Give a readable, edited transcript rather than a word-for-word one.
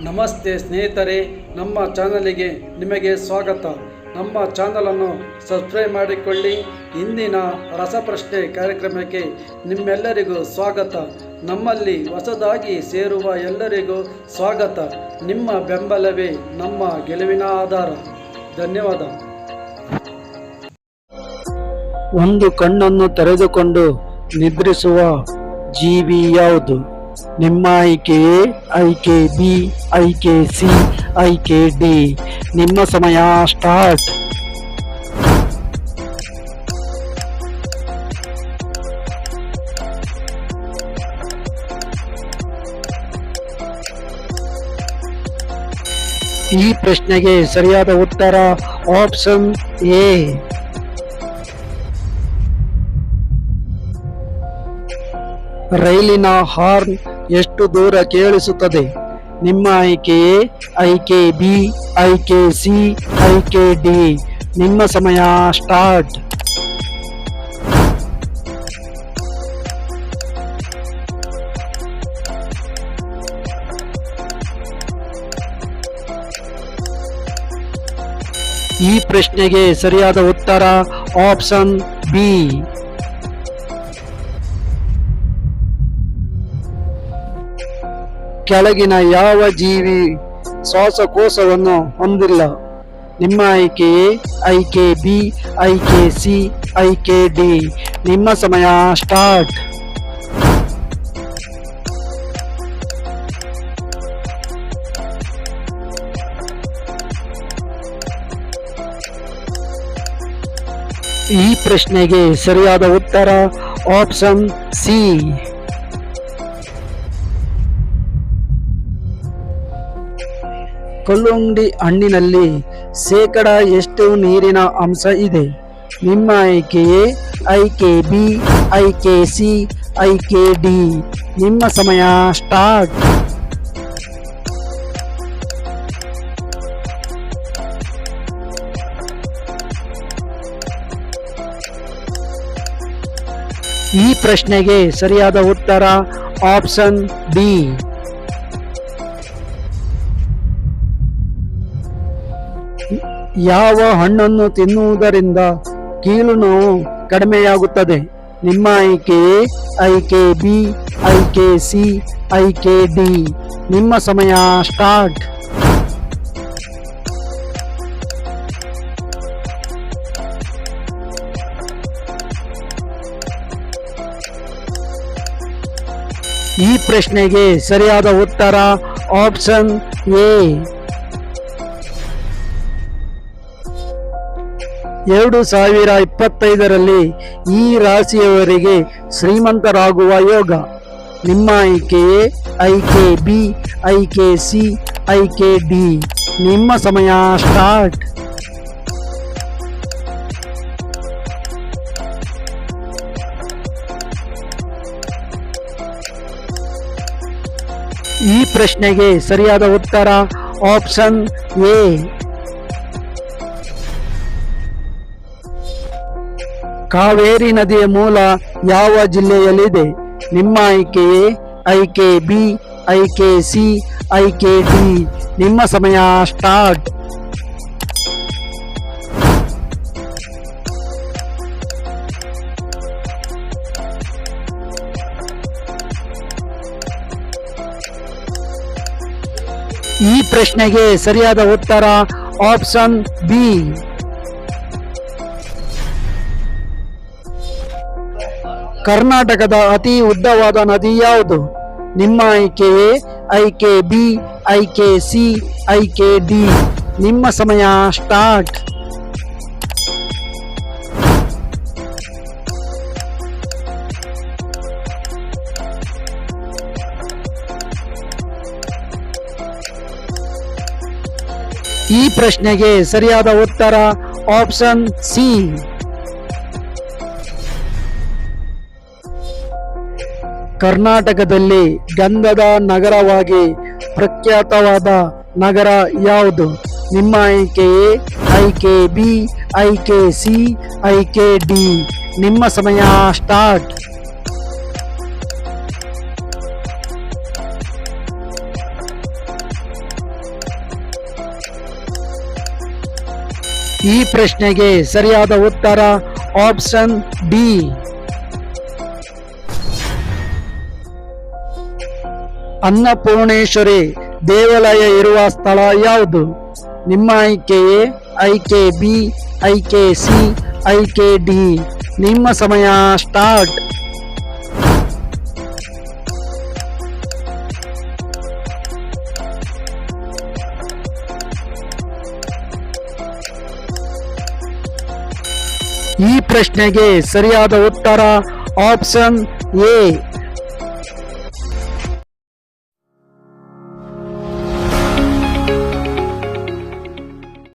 ನಮಸ್ತೆ ಸ್ನೇಹಿತರೆ, ನಮ್ಮ ಚಾನಲಿಗೆ ನಿಮಗೆ ಸ್ವಾಗತ. ನಮ್ಮ ಚಾನಲನ್ನು ಸಬ್ಸ್ಕ್ರೈಬ್ ಮಾಡಿಕೊಳ್ಳಿ. ಇಂದಿನ ರಸಪ್ರಶ್ನೆ ಕಾರ್ಯಕ್ರಮಕ್ಕೆ ನಿಮ್ಮೆಲ್ಲರಿಗೂ ಸ್ವಾಗತ. ನಮ್ಮಲ್ಲಿ ಹೊಸದಾಗಿ ಸೇರುವ ಎಲ್ಲರಿಗೂ ಸ್ವಾಗತ. ನಿಮ್ಮ ಬೆಂಬಲವೇ ನಮ್ಮ ಗೆಲುವಿನ ಆಧಾರ. ಧನ್ಯವಾದ. ಒಂದು ಕಣ್ಣನ್ನು ತೆರೆದುಕೊಂಡು ನಿದ್ರಿಸುವ ಜೀವಿ ಯಾವುದು? ನಿಮ್ಮ ಆಯ್ಕೆ ಎ, ಆಯ್ಕೆ ಬಿ, ಆಯ್ಕೆ ಸಿ, ಆಯ್ಕೆ ಡಿ. ನಿಮ್ಮ ಸಮಯ ಸ್ಟಾರ್ಟ್. ಈ ಪ್ರಶ್ನೆಗೆ ಸರಿಯಾದ ಉತ್ತರ ಆಪ್ಷನ್ ಎ. ರೈಲಿನ ಹಾರ್ನ್ ಎಷ್ಟು ದೂರ ಕೇಳಿಸುತ್ತದೆ? ನಿಮ್ಮ ಆಯ್ಕೆ ಎ, ಆಯ್ಕೆ ಬಿ, ಆಯ್ಕೆ ಸಿ, ಆಯ್ಕೆ ಡಿ. ನಿಮ್ಮ ಸಮಯ ಸ್ಟಾರ್ಟ್. ಈ ಪ್ರಶ್ನೆಗೆ ಸರಿಯಾದ ಉತ್ತರ ಆಪ್ಷನ್ ಬಿ. ಕೆಳಗಿನ ಯಾವ ಜೀವಿ ಶ್ವಾಸಕೋಶವನ್ನು ಹೊಂದಿಲ್ಲ? ನಿಮ್ಮ ಆಯ್ಕೆ ಎ, ಆಯ್ಕೆ ಬಿ, ಆಯ್ಕೆ ಸಿ, ಆಯ್ಕೆ ಡಿ. ನಿಮ್ಮ ಸಮಯ ಸ್ಟಾರ್ಟ್. ಈ ಪ್ರಶ್ನೆಗೆ ಸರಿಯಾದ ಉತ್ತರ ಆಪ್ಷನ್ ಸಿ. ಕಲ್ಲುಂಗಡಿ ಹಣ್ಣಿನಲ್ಲಿ ಶೇಕಡ ಎಷ್ಟು ನೀರಿನ ಅಂಶ ಇದೆ? ನಿಮ್ಮ ಆಯ್ಕೆ ಎ, ಆಯ್ಕೆ ಬಿ, ಆಯ್ಕೆ ಸಿ, ಆಯ್ಕೆ ಡಿ. ನಿಮ್ಮ ಸಮಯ ಸ್ಟಾರ್ಟ್. ಈ ಪ್ರಶ್ನೆಗೆ ಸರಿಯಾದ ಉತ್ತರ ಆಪ್ಷನ್ ಬಿ. ಯಾವ ಹಣ್ಣನ್ನು ತಿನ್ನುವುದರಿಂದ ಕೀಲು ನೋವು ಕಡಿಮೆಯಾಗುತ್ತದೆ? ನಿಮ್ಮ ಆಯ್ಕೆ ಎ, ಆಯ್ಕೆ ಬಿ, ಆಯ್ಕೆ ಸಿ, ಆಯ್ಕೆ ಡಿ. ನಿಮ್ಮ ಸಮಯ ಸ್ಟಾರ್ಟ್. ಈ ಪ್ರಶ್ನೆಗೆ ಸರಿಯಾದ ಉತ್ತರ ಆಪ್ಷನ್ ಎ. 2025ರಲ್ಲಿ ಈ ರಾಶಿಯವರಿಗೆ ಶ್ರೀಮಂತರಾಗುವ ಯೋಗ. ನಿಮ್ಮ ಆಯ್ಕೆ ಎ, ಆಯ್ಕೆ ಬಿ, ಆಯ್ಕೆ ಸಿ, ಆಯ್ಕೆ ಡಿ. ನಿಮ್ಮ ಸಮಯ ಸ್ಟಾರ್ಟ್. ಈ ಪ್ರಶ್ನೆಗೆ ಸರಿಯಾದ ಉತ್ತರ ಆಪ್ಷನ್ ಎ. ಕಾವೇರಿ ನದಿಯ ಮೂಲ ಯಾವ ಜಿಲ್ಲೆಯಲ್ಲಿದೆ? ನಿಮ್ಮ ಆಯ್ಕೆ ಎ, ಆಯ್ಕೆ ಬಿ, ಆಯ್ಕೆ ಸಿ, ಆಯ್ಕೆ ಡಿ. ನಿಮ್ಮ ಸಮಯ ಸ್ಟಾರ್ಟ್. ಈ ಪ್ರಶ್ನೆಗೆ ಸರಿಯಾದ ಉತ್ತರ ಆಪ್ಷನ್ ಬಿ. ಕರ್ನಾಟಕದ ಅತಿ ಉದ್ದವಾದ ನದಿ ಯಾವುದು? ನಿಮ್ಮ ಆಯ್ಕೆ ಎ, ಆಯ್ಕೆ ಬಿ, ಆಯ್ಕೆ ಸಿ, ಆಯ್ಕೆ ಡಿ. ನಿಮ್ಮ ಸಮಯ ಸ್ಟಾರ್ಟ್. ಈ ಪ್ರಶ್ನೆಗೆ ಸರಿಯಾದ ಉತ್ತರ ಆಪ್ಷನ್ ಸಿ. ಕರ್ನಾಟಕದಲ್ಲಿ ಗಂಧದ ನಗರವಾಗಿ ಪ್ರಖ್ಯಾತವಾದ ನಗರ ಯಾವುದು? ನಿಮ್ಮ ಆಯ್ಕೆ ಎ, ಆಯ್ಕೆ ಬಿ, ಆಯ್ಕೆ ಸಿ, ಆಯ್ಕೆ ಡಿ. ನಿಮ್ಮ ಸಮಯ ಸ್ಟಾರ್ಟ್. ಈ ಪ್ರಶ್ನೆಗೆ ಸರಿಯಾದ ಉತ್ತರ ಆಪ್ಷನ್ ಡಿ. ಅನ್ನಪೂರ್ಣೇಶ್ವರಿ ದೇವಾಲಯ ಇರುವ ಸ್ಥಳ ಯಾವುದು? ನಿಮ್ಮ ಆಯ್ಕೆ ಎ, ಆಯ್ಕೆ ಬಿ, ಆಯ್ಕೆ ಸಿ, ಆಯ್ಕೆ ಡಿ. ನಿಮ್ಮ ಸಮಯ ಸ್ಟಾರ್ಟ್. ಈ ಪ್ರಶ್ನೆಗೆ ಸರಿಯಾದ ಉತ್ತರ ಆಪ್ಷನ್ ಎ